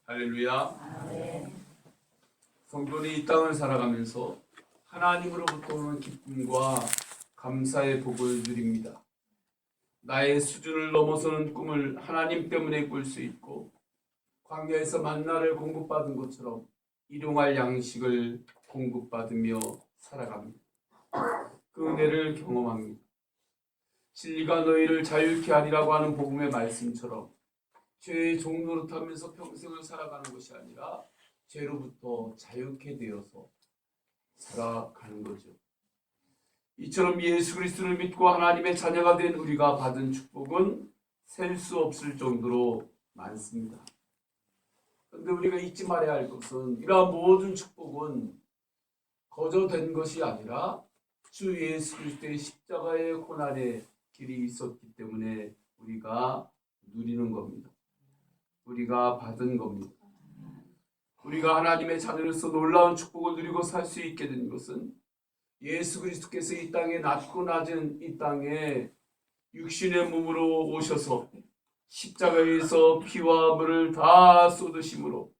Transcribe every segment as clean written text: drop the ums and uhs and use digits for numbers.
할렐루야. 성도는 이 땅을 살아가면서 하나님으로부터 오는 기쁨과 감사의 복을 누립니다. 나의 수준을 넘어서는 꿈을 하나님 때문에 꿀 수 있고, 광야에서 만나를 공급받은 것처럼 일용할 양식을 공급받으며 살아갑니다. 그 은혜를 경험합니다. 진리가 너희를 자유케 하리라고 하는 복음의 말씀처럼 죄의 종노릇하면서 평생을 살아가는 것이 아니라 죄로부터 자유케 되어서 살아가는 거죠. 이처럼 예수 그리스도를 믿고 하나님의 자녀가 된 우리가 받은 축복은 셀 수 없을 정도로 많습니다. 그런데 우리가 잊지 말아야 할 것은 이러한 모든 축복은 거저된 것이 아니라 주 예수 그리스도의 십자가의 고난의 길이 있었기 때문에 우리가 누리는 겁니다. 우리가 받은 겁니다. 우리가 하나님의 자녀로서 놀라운 축복을 누리고 살 수 있게 된 것은 예수 그리스도께서 이 땅에 낮고 낮은 이 땅에 육신의 몸으로 오셔서 십자가에서 피와 물을 다 쏟으심으로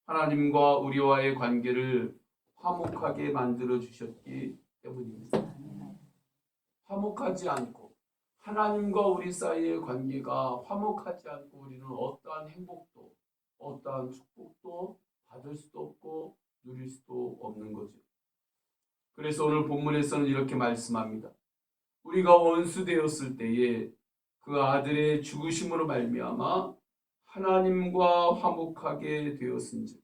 하나님과 우리와의 관계를 화목하게 만들어 주셨기 때문입니다. 화목하지 않고 하나님과 우리 사이의 관계가 화목하지 않고 우리는 어떠한 행복도 어떠한 축복도 받을 수도 없고 누릴 수도 없는 거죠. 그래서 오늘 본문에서는 이렇게 말씀합니다. 우리가 원수 되었을 때에 그 아들의 죽으심으로 말미암아 하나님과 화목하게 되었은즉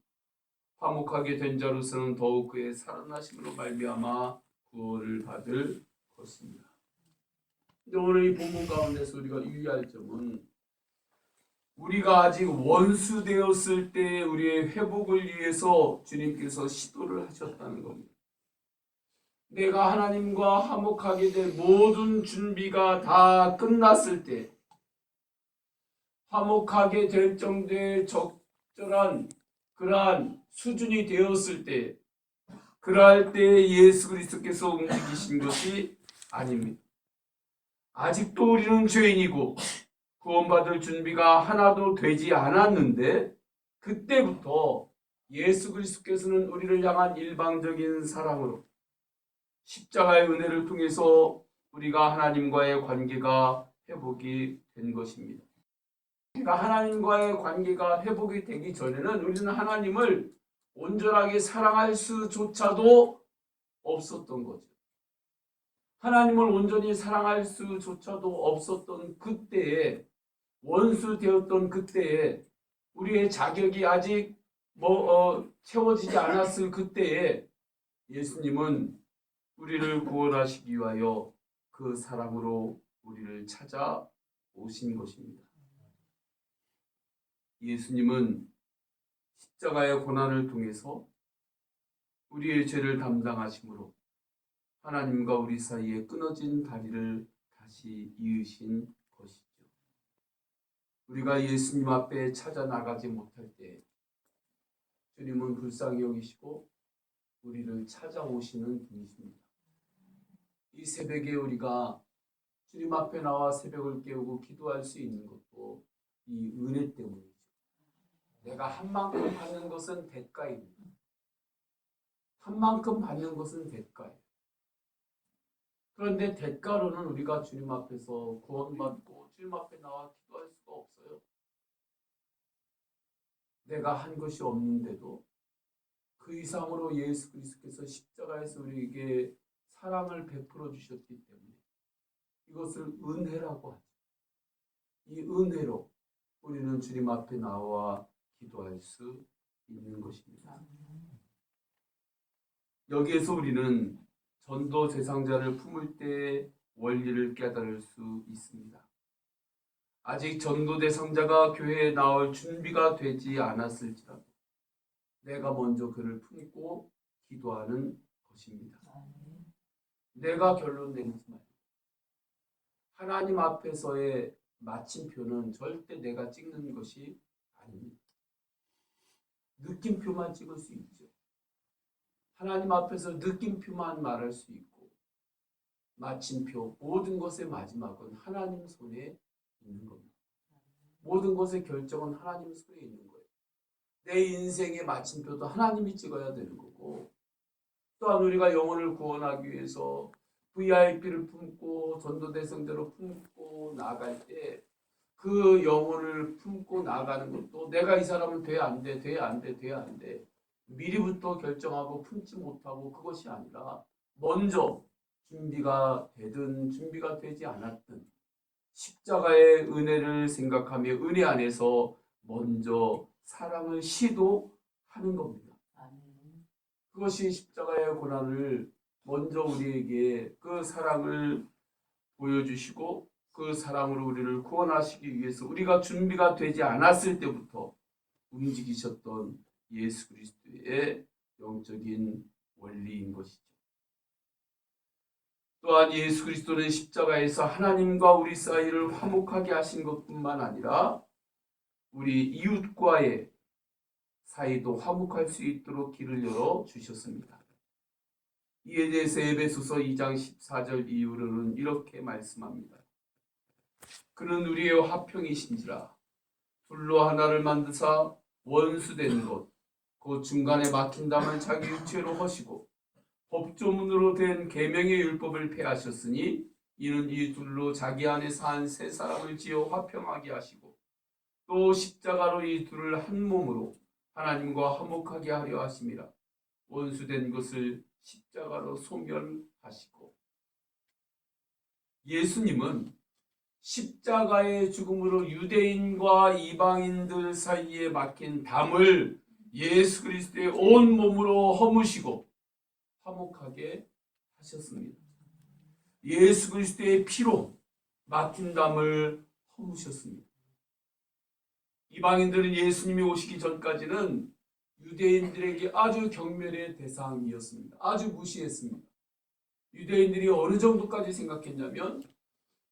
화목하게 된 자로서는 더욱 그의 살아나심으로 말미암아 구원을 받을 것입니다. 근데 오늘 이 본문 가운데서 우리가 유의할 점은 우리가 아직 원수 되었을 때 우리의 회복을 위해서 주님께서 시도를 하셨다는 겁니다. 내가 하나님과 화목하게 될 모든 준비가 다 끝났을 때, 화목하게 될 정도의 적절한 그러한 수준이 되었을 때, 그러할 때 예수 그리스도께서 움직이신 것이 아닙니다. 아직도 우리는 죄인이고 구원받을 준비가 하나도 되지 않았는데 그때부터 예수 그리스도께서는 우리를 향한 일방적인 사랑으로 십자가의 은혜를 통해서 우리가 하나님과의 관계가 회복이 된 것입니다. 그러니까 하나님과의 관계가 회복이 되기 전에는 우리는 하나님을 온전하게 사랑할 수조차도 없었던 거죠. 하나님을 온전히 사랑할 수조차도 없었던 그때에, 원수 되었던 그때에, 우리의 자격이 아직 채워지지 않았을 그때에 예수님은 우리를 구원하시기 위하여 그 사랑으로 우리를 찾아오신 것입니다. 예수님은 십자가의 고난을 통해서 우리의 죄를 담당하심으로 하나님과 우리 사이에 끊어진 다리를 다시 이으신 것이죠. 우리가 예수님 앞에 찾아 나가지 못할 때 주님은 불쌍히 여기시고 우리를 찾아오시는 분이십니다. 이 새벽에 우리가 주님 앞에 나와 새벽을 깨우고 기도할 수 있는 것도 이 은혜 때문이죠. 내가 한 만큼 받는 것은 대가입니다. 한 만큼 받는 것은 대가예요. 그런데 대가로는 우리가 주님 앞에서 구원받고 주님 앞에 나와 기도할 수가 없어요. 내가 한 것이 없는데도 그 이상으로 예수 그리스도께서 십자가에서 우리에게 사랑을 베풀어 주셨기 때문에 이것을 은혜라고 하죠. 이 은혜로 우리는 주님 앞에 나와 기도할 수 있는 것입니다. 여기에서 우리는 전도 대상자를 품을 때 원리를 깨달을 수 있습니다. 아직 전도 대상자가 교회에 나올 준비가 되지 않았을지라도 내가 먼저 그를 품고 기도하는 것입니다. 내가 결론 내리지 말고 하나님 앞에서의 마침표는 절대 내가 찍는 것이 아닙니다. 느낌표만 찍을 수 있죠. 하나님 앞에서 느낌표만 말할 수 있고 마침표, 모든 것의 마지막은 하나님 손에 있는 겁니다. 모든 것의 결정은 하나님 손에 있는 거예요. 내 인생의 마침표도 하나님이 찍어야 되는 거고, 또한 우리가 영혼을 구원하기 위해서 VIP를 품고 전도대성대로 품고 나갈 때 그 영혼을 품고 나가는 것도 내가 이 사람은 돼 안 돼, 돼 안 돼, 돼 안 돼 미리부터 결정하고 품지 못하고 그것이 아니라 먼저 준비가 되든 준비가 되지 않았든 십자가의 은혜를 생각하며 은혜 안에서 먼저 사랑을 시도하는 겁니다. 그것이 십자가의 고난을 먼저 우리에게 그 사랑을 보여주시고 그 사랑으로 우리를 구원하시기 위해서 우리가 준비가 되지 않았을 때부터 움직이셨던 예수 그리스도의 영적인 원리인 것이죠. 또한 예수 그리스도는 십자가에서 하나님과 우리 사이를 화목하게 하신 것뿐만 아니라 우리 이웃과의 사이도 화목할 수 있도록 길을 열어 주셨습니다. 이에 대해서 에베소서 2장 14절 이후로는 이렇게 말씀합니다. 그는 우리의 화평이신지라 둘로 하나를 만드사 원수된 것 그 중간에 막힌 담을 자기 육체로 허시고 법조문으로 된 계명의 율법을 폐하셨으니 이는 이 둘로 자기 안에서 한 세 사람을 지어 화평하게 하시고 또 십자가로 이 둘을 한 몸으로 하나님과 화목하게 하려 하심이라. 원수된 것을 십자가로 소멸하시고. 예수님은 십자가의 죽음으로 유대인과 이방인들 사이에 막힌 담을 예수 그리스도의 온 몸으로 허무시고 화목하게 하셨습니다. 예수 그리스도의 피로 막힌 담을 허무셨습니다. 이방인들은 예수님이 오시기 전까지는 유대인들에게 아주 경멸의 대상이었습니다. 아주 무시했습니다. 유대인들이 어느 정도까지 생각했냐면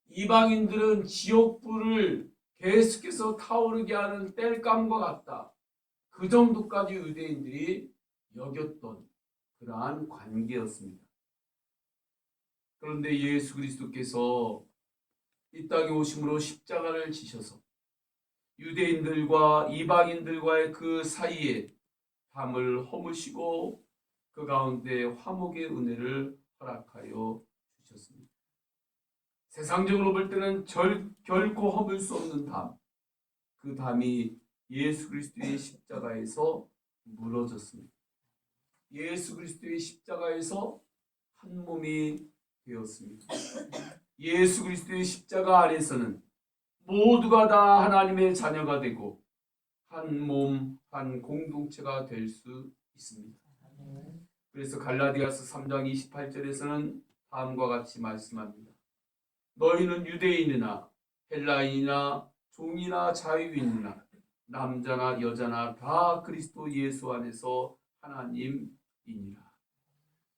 이방인들은 지옥불을 계속해서 타오르게 하는 땔감과 같다. 그 정도까지 유대인들이 여겼던 그러한 관계였습니다. 그런데 예수 그리스도께서 이 땅에 오심으로 십자가를 지셔서 유대인들과 이방인들과의 그 사이에 담을 허무시고 그 가운데 화목의 은혜를 허락하여 주셨습니다. 세상적으로 볼 때는 결코 허물 수 없는 담, 그 담이 예수 그리스도의 십자가에서 무너졌습니다. 예수 그리스도의 십자가에서 한 몸이 되었습니다. 예수 그리스도의 십자가 안에서는 모두가 다 하나님의 자녀가 되고 한 몸, 한 공동체가 될 수 있습니다. 그래서 갈라디아서 3장 28절에서는 다음과 같이 말씀합니다. 너희는 유대인이나 헬라인이나 종이나 자유인이나 남자나 여자나 다 그리스도 예수 안에서 하나님이니라.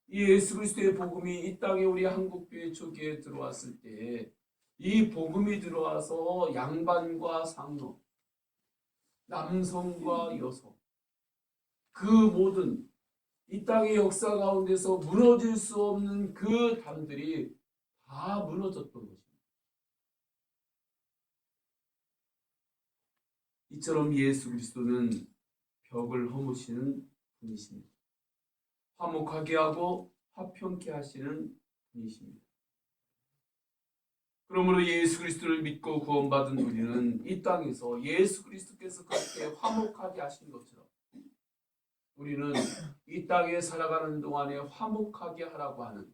예수 그리스도의 복음이 이 땅에 우리 한국교회 초기에 들어왔을 때 이 복음이 들어와서 양반과 상노, 남성과 여성, 그 모든 이 땅의 역사 가운데서 무너질 수 없는 그 담들이 다 무너졌던 것입니다. 이처럼 예수 그리스도는 벽을 허무시는 분이십니다. 화목하게 하고 화평케 하시는 분이십니다. 그러므로 예수 그리스도를 믿고 구원받은 우리는 이 땅에서 예수 그리스도께서 그렇게 화목하게 하신 것처럼 우리는 이 땅에 살아가는 동안에 화목하게 하라고 하는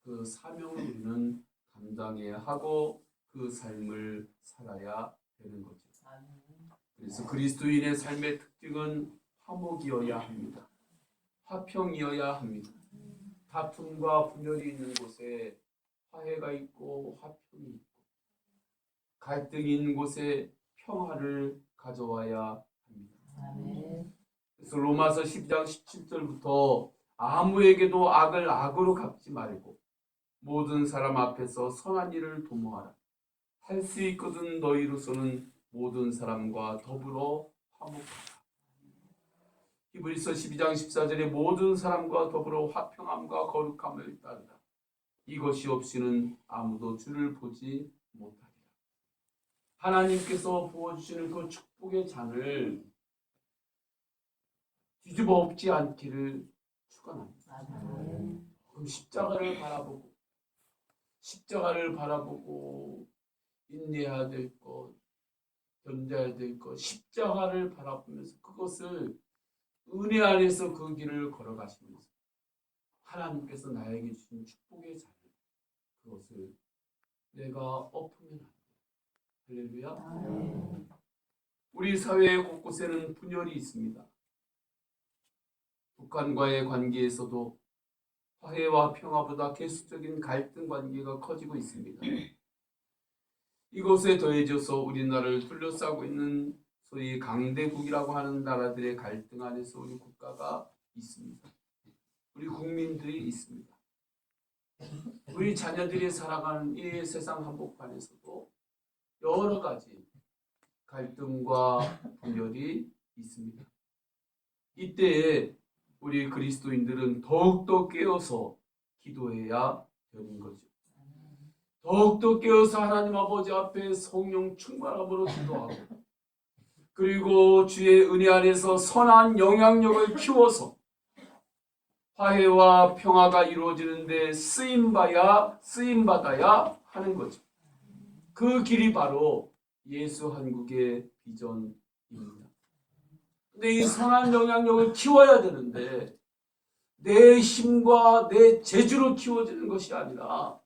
그 사명을 우리는 감당해야 하고 그 삶을 살아야 되는 거죠. 그래서 그리스도인의 삶의 특징은 화목이어야 합니다. 화평이어야 합니다. 다툼과 분열이 있는 곳에 화해가 있고 화평이 있고 갈등이 있는 곳에 평화를 가져와야 합니다. 그래서 로마서 12장 17절부터 아무에게도 악을 악으로 갚지 말고 모든 사람 앞에서 선한 일을 도모하라. 할 수 있거든 너희로서는 모든 사람과 더불어 화목하라. 히브리서 12장 14절에 모든 사람과 더불어 화평함과 거룩함을 따르라. 이것이 없이는 아무도 주를 보지 못하리라. 하나님께서 부어주시는 그 축복의 잔을 뒤집어 엎지 않기를 축원합니다. 그럼 십자가를 바라보고 인내해야 될 것, 견뎌야 될 것, 십자가를 바라보면서 그것을 은혜 안에서 그 길을 걸어가시면서 하나님께서 나에게 주신 축복의 자리, 그것을 내가 엎으면 안 돼. 할렐루야. 우리 사회 곳곳에는 분열이 있습니다. 북한과의 관계에서도 화해와 평화보다 계속적인 갈등 관계가 커지고 있습니다. 이것에 더해져서 우리나라를 둘러싸고 있는 소위 강대국이라고 하는 나라들의 갈등 안에서 우리 국가가 있습니다. 우리 국민들이 있습니다. 우리 자녀들이 살아가는 이 세상 한복판에서도 여러 가지 갈등과 분열이 있습니다. 이때에 우리 그리스도인들은 더욱더 깨어서 기도해야 되는 거죠. 더욱더 깨어서 하나님 아버지 앞에 성령 충만함으로 기도하고, 그리고 주의 은혜 안에서 선한 영향력을 키워서 화해와 평화가 이루어지는데 쓰임받아야 하는 거죠. 그 길이 바로 예수 한국의 비전입니다. 근데 이 선한 영향력을 키워야 되는데 내 힘과 내 재주로 키워지는 것이 아니라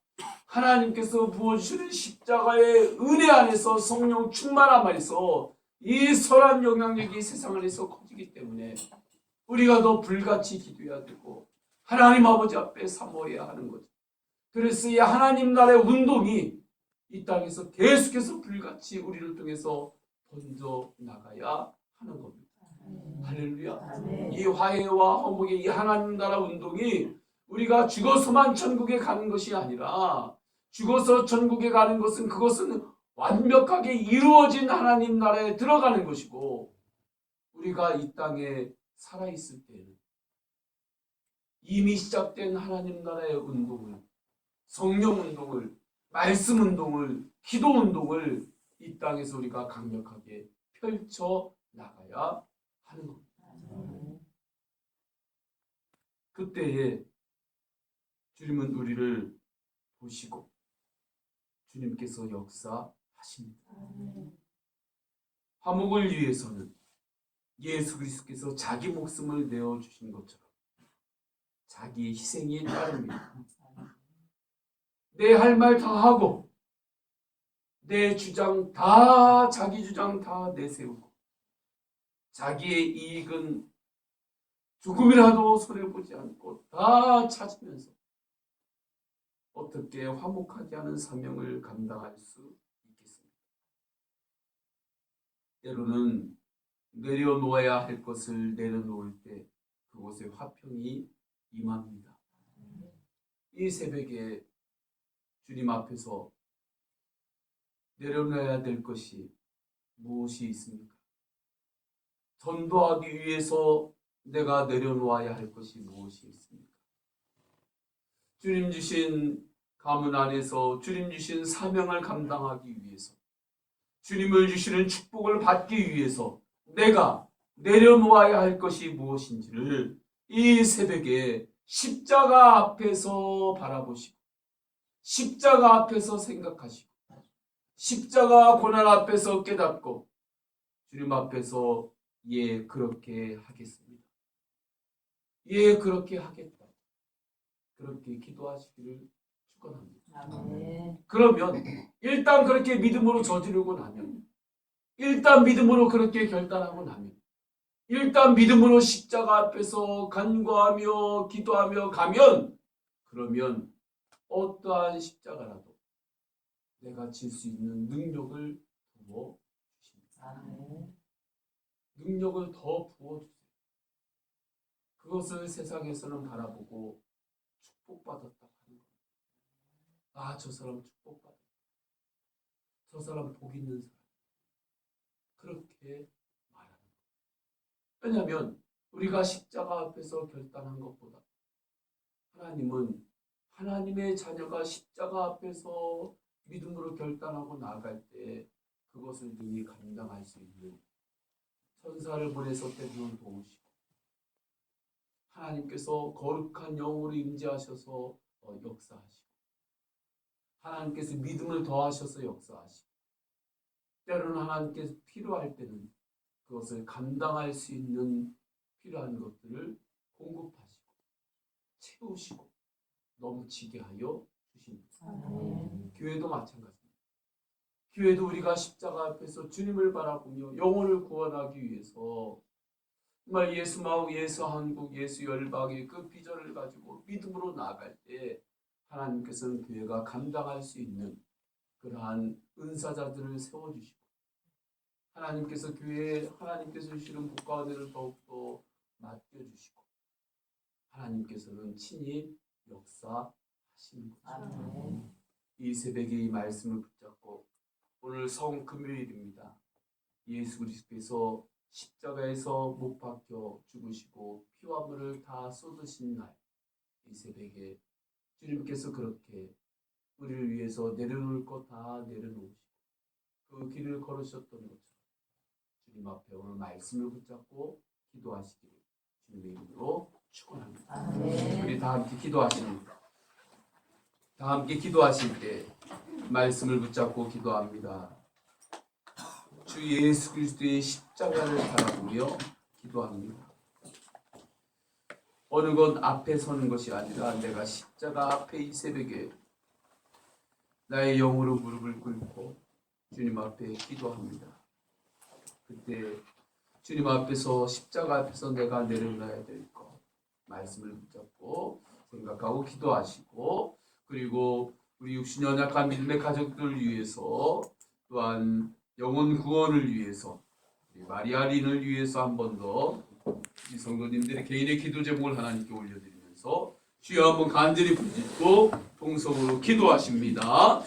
하나님께서 부어주시는 십자가의 은혜 안에서 성령 충만함 안에서 이 선한 영향력이 세상 안에서 커지기 때문에 우리가 더 불같이 기도해야 되고 하나님 아버지 앞에 사모해야 하는 거죠. 그래서 이 하나님 나라의 운동이 이 땅에서 계속해서 불같이 우리를 통해서 번져 나가야 하는 겁니다. 할렐루야. 이 화해와 화목의 이 하나님 나라 운동이 우리가 죽어서만 천국에 가는 것이 아니라, 죽어서 천국에 가는 것은 그것은 완벽하게 이루어진 하나님 나라에 들어가는 것이고, 우리가 이 땅에 살아있을 때는 이미 시작된 하나님 나라의 운동을, 성령 운동을, 말씀 운동을, 기도 운동을 이 땅에서 우리가 강력하게 펼쳐 나가야 하는 겁니다. 그때에 주님은 우리를 보시고 주님께서 역사하십니다. 화목을 위해서는 예수 그리스도께서 자기 목숨을 내어주신 것처럼 자기의 희생이 따릅니다. 내 할 말 다 하고 내 주장 다, 자기 주장 다 내세우고 자기의 이익은 조금이라도 손해보지 않고 다 찾으면서 어떻게 화목하게 하는 사명을 감당할 수 있겠습니까? 때로는 내려놓아야 할 것을 내려놓을 때 그곳에 화평이 임합니다. 이 새벽에 주님 앞에서 내려놔야 될 것이 무엇이 있습니까? 전도하기 위해서 내가 내려놓아야 할 것이 무엇이 있습니까? 주님 주신 가문 안에서 주님 주신 사명을 감당하기 위해서, 주님을 주시는 축복을 받기 위해서 내가 내려놓아야 할 것이 무엇인지를 이 새벽에 십자가 앞에서 바라보시고 십자가 앞에서 생각하시고 십자가 고난 앞에서 깨닫고 주님 앞에서 예, 그렇게 하겠습니다. 예, 그렇게 하겠다. 그렇게 기도하시기를 축원합니다. 그러면 일단 그렇게 믿음으로 저지르고 나면, 일단 믿음으로 그렇게 결단하고 나면, 일단 믿음으로 십자가 앞에서 간구하며 기도하며 가면, 그러면 어떠한 십자가라도 내가 질 수 있는 능력을 부어 주십니다. 능력을 더 부어 주세요. 그것을 세상에서는 바라보고 축복받았다 하는 겁니다. 아, 저 사람 축복받았다. 저 사람 복 있는 사람. 그렇게 말하는 거예요. 왜냐하면 우리가 십자가 앞에서 결단한 것보다 하나님은 하나님의 자녀가 십자가 앞에서 믿음으로 결단하고 나아갈 때 그것을 능히 감당할 수 있는 천사를 보내서 때로는 도우시고 하나님께서 거룩한 영으로 임재하셔서 역사하시고, 하나님께서 믿음을 더하셔서 역사하시고, 때로는 하나님께서 필요할 때는 그것을 감당할 수 있는 필요한 것들을 공급하시고 채우시고 넘치게 하여 주십니다. 교회도 마찬가지입니다. 교회도 우리가 십자가 앞에서 주님을 바라보며 영혼을 구원하기 위해서 정말 예수 마을, 예수 한국, 예수 열방의 그 비전을 가지고 믿음으로 나아갈 때 하나님께서는 교회가 감당할 수 있는 그러한 은사자들을 세워주시고, 하나님께서 교회에 하나님께서 주시는 복과 은혜를 더욱더 맡겨주시고, 하나님께서는 친히 역사하시는 거죠. 이 새벽에 이 말씀을 붙잡고, 오늘 성금요일입니다. 예수 그리스도께서 십자가에서 못 박혀 죽으시고 피와 물을 다 쏟으신 날, 이 새벽에 주님께서 그렇게 우리를 위해서 내려놓을 것 다 내려놓으시고 그 길을 걸으셨던 것처럼 주님 앞에 오늘 말씀을 붙잡고 기도하시기를 주님의 이름으로 축원합니다. 우리 다 함께 기도하십니다. 다 함께 기도하실 때 말씀을 붙잡고 기도합니다. 주 예수 그리스도의 십자가를 바라보며 기도합니다. 어느 것 앞에 서는 것이 아니라 내가 십자가 앞에 이 새벽에 나의 영으로 무릎을 꿇고 주님 앞에 기도합니다. 그때 주님 앞에서 십자가 앞에서 내가 내려놔야 될 것 말씀을 붙잡고 생각하고 기도하시고, 그리고 우리 육신 연약한 믿음의 가족들을 위해서, 또한 영혼 구원을 위해서, 마리아린을 위해서 한 번 더 이 성도님들의 개인의 기도 제목을 하나님께 올려드리면서 주여 한번 간절히 부르짖고 통성으로 기도하십니다.